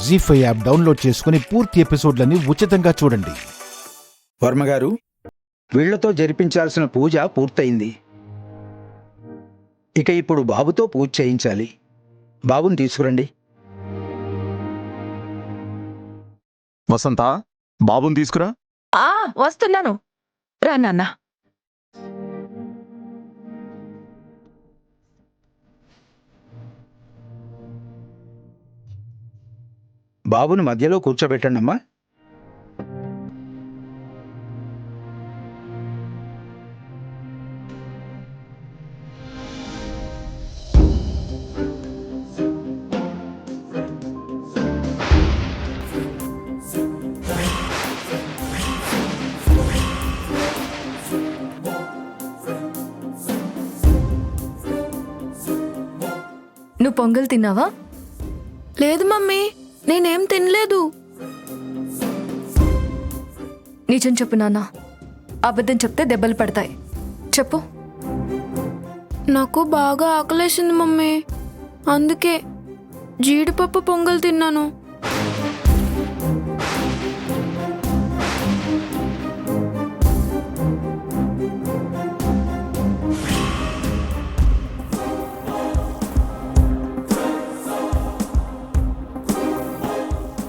జీ5 app download చేసుకుని పూర్తి ఎపిసోడ్లని ఉచితంగా చూడండి. వర్మగారు, వీళ్లతో జరిపించాల్సిన పూజ పూర్తయింది. ఇక ఇప్పుడు బాబుతో పూజ చేయించాలి. బాబుని తీసుకురండి. వసంత, బాబుని తీసుకురా. వస్తున్నాను. రా నాన్న. బాబుని మధ్యలో కూర్చోబెట్టండమ్మా. నువ్వు పొంగల్ తిన్నావా? లేదు మమ్మీ, నేనేం తినలేదు. నిజం చెప్పు నాన్న, అబద్ధం చెప్తే దెబ్బలు పడతాయి. చెప్పు. నాకు బాగా ఆకలేసింది మమ్మీ, అందుకే జీడిపప్పు పొంగల్ తిన్నాను.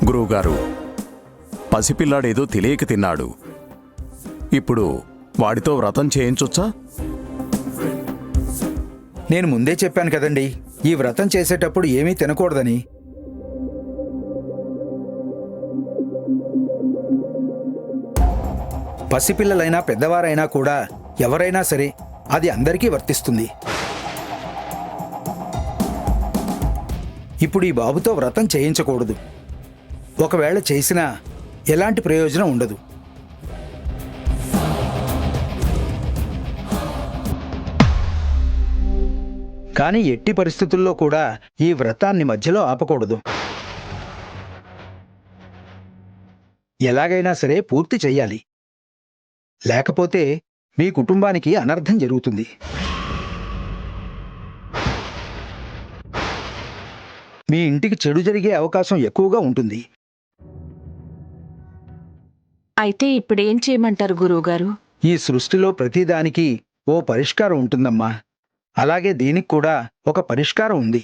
గురువుగారు, పసిపిల్లాడేదో తెలియక తిన్నాడు. ఇప్పుడు వాడితో వ్రతం చేయించొచ్చా? నేను ముందే చెప్పాను కదండి, ఈ వ్రతం చేసేటప్పుడు ఏమీ తినకూడదని. పసిపిల్లలైనా పెద్దవారైనా కూడా ఎవరైనా సరే అది అందరికీ వర్తిస్తుంది. ఇప్పుడు ఈ బాబుతో వ్రతం చేయించకూడదు. ఒకవేళ చేసినా ఎలాంటి ప్రయోజనం ఉండదు. కానీ ఎట్టి పరిస్థితుల్లో కూడా ఈ వ్రతాన్ని మధ్యలో ఆపకూడదు. ఎలాగైనా సరే పూర్తి చెయ్యాలి. లేకపోతే మీ కుటుంబానికి అనర్థం జరుగుతుంది. మీ ఇంటికి చెడు జరిగే అవకాశం ఎక్కువగా ఉంటుంది. అయితే ఇప్పుడేం చేయమంటారు గురువుగారు? ఈ సృష్టిలో ప్రతిదానికి ఓ పరిష్కారం ఉంటుందమ్మా. అలాగే దీనికి కూడా ఒక పరిష్కారం ఉంది.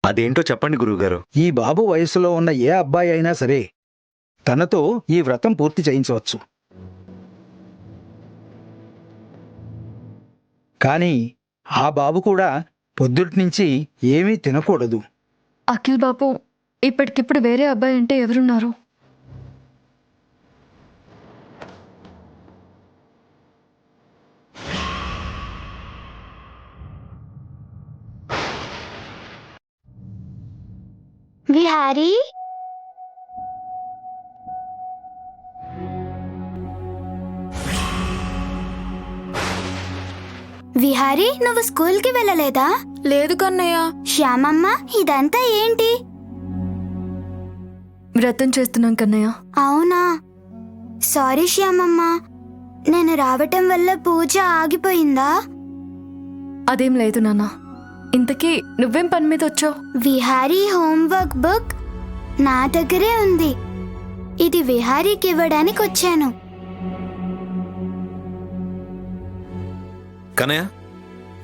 అదేంటో చెప్పండి గురువుగారు. ఈ బాబు వయసులో ఉన్న ఏ అబ్బాయి అయినా సరే తనతో ఈ వ్రతం పూర్తి చేయించవచ్చు. కానీ ఆ బాబు కూడా పొద్దుట్నుంచి ఏమీ తినకూడదు. అఖిల్ బాబు, ఇప్పటికిప్పుడు వేరే అబ్బాయి అంటే ఎవరున్నారు? విహారీ, విహారీ, నువ్వు స్కూల్కి వెళ్ళలేదా? లేదు కన్నయ్య. శ్యామమ్మ, ఇదంతా ఏంటి? వ్రతం చేస్తున్నాం కన్నయ్య. అవునా, సారీ శ్యామమ్మ, నేను రావటం వల్ల పూజ ఆగిపోయిందా? అదేం లేదు నాన్న. ఇంతకీ నువ్వేం పని మీద వచ్చావు? విహారీ హోంవర్క్ బుక్ నా దగ్గరే ఉంది. ఇది విహారీకి ఇవ్వడానికి వచ్చాను. కనయ్య,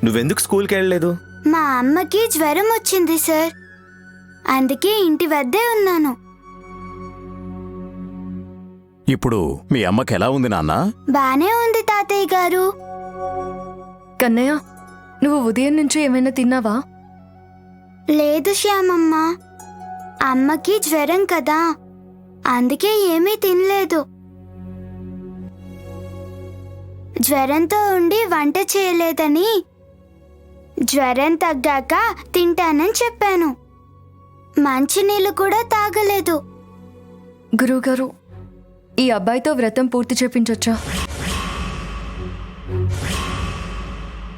నువ్వెందుకు స్కూల్కి వెళ్ళలేదు? మా అమ్మకి జ్వరం వచ్చింది సార్, అందుకే ఇంటి వద్దే ఉన్నాను. ఇప్పుడు మీ అమ్మకి ఎలా ఉంది నాన్నా? బానే ఉంది తాతయ్య గారు. కన్నయ్య, నువ్వు ఉదయం నుంచి ఏమైనా తిన్నావా? లేదు శ్యామమ్మ, అమ్మకి జ్వరం కదా, అందుకే ఏమీ తినలేదు. జ్వరంతో ఉండి వంట చేయలేదని జ్వరం తగ్గాక తింటానని చెప్పాను. మంచినీళ్ళు కూడా తాగలేదు. గురువుగారు, ఈ అబ్బాయితో వ్రతం పూర్తి చేపించొచ్చా?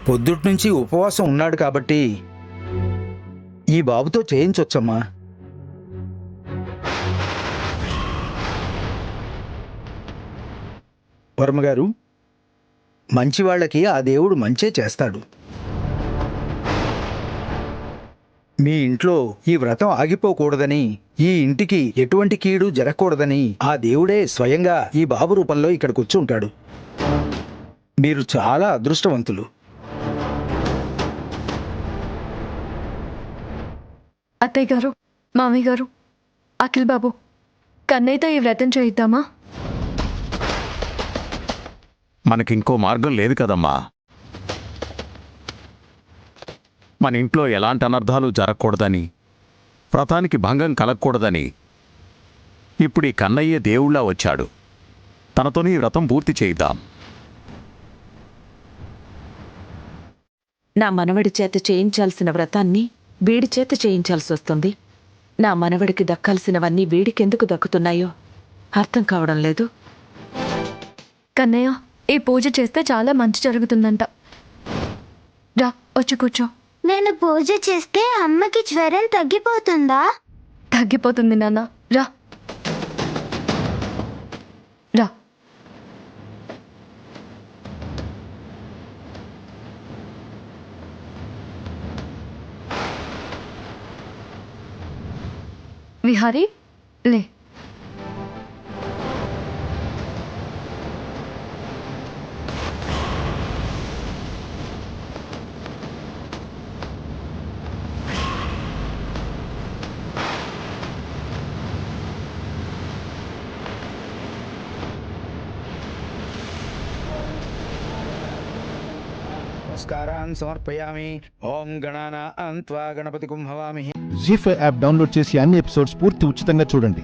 పొద్దుట్నుంచి ఉపవాసం ఉన్నాడు కాబట్టి ఈ బాబుతో చేయించొచ్చమ్మా. వర్మగారు, మంచివాళ్లకి ఆ దేవుడు మంచే చేస్తాడు. మీ ఇంట్లో ఈ వ్రతం ఆగిపోకూడదని, ఈ ఇంటికి ఎటువంటి కీడు జరగకూడదని ఆ దేవుడే స్వయంగా ఈ బాబు రూపంలో ఇక్కడికి వచ్చి ఉంటాడు. మీరు చాలా అదృష్టవంతులు. అత్తయ్య గారు, మామయ్య గారు, అఖిల్ బాబు, కన్నయ్యతో ఈ వ్రతం చేయిద్దామా? మనకింకో మార్గం లేదు కదమ్మా. మన ఇంట్లో ఎలాంటి అనర్థాలు జరగకూడదని, వ్రతానికి భంగం కలగకూడదని ఇప్పుడు ఈ కన్నయ్య దేవుళ్ళా వచ్చాడు. తనతోనే ఈ వ్రతం పూర్తి చేయిద్దాం. నా మనవడి చేత చేయించాల్సిన వ్రతాన్ని వీడి చేత చేయించాల్సి వస్తుంది. నా మనవడికి దక్కాల్సినవన్నీ వీడికెందుకు దక్కుతున్నాయో అర్థం కావడం లేదు. కన్నయ్య, ఈ పూజ చేస్తే చాలా మంచి జరుగుతుందంట. రా, వచ్చి కూర్చో. నేను పూజ చేస్తే అమ్మకి జ్వరం తగ్గిపోతుందా? తగ్గిపోతుంది నాన్న. రా రా. విహారీ, లే. నమస్కారాన్ సమర్పయామి. ఓం గణానాం త్వా గణపతిగుం హవామి. జీ5 యాప్ డౌన్లోడ్ చేసి అన్ని ఎపిసోడ్స్ పూర్తి ఉచితంగా చూడండి.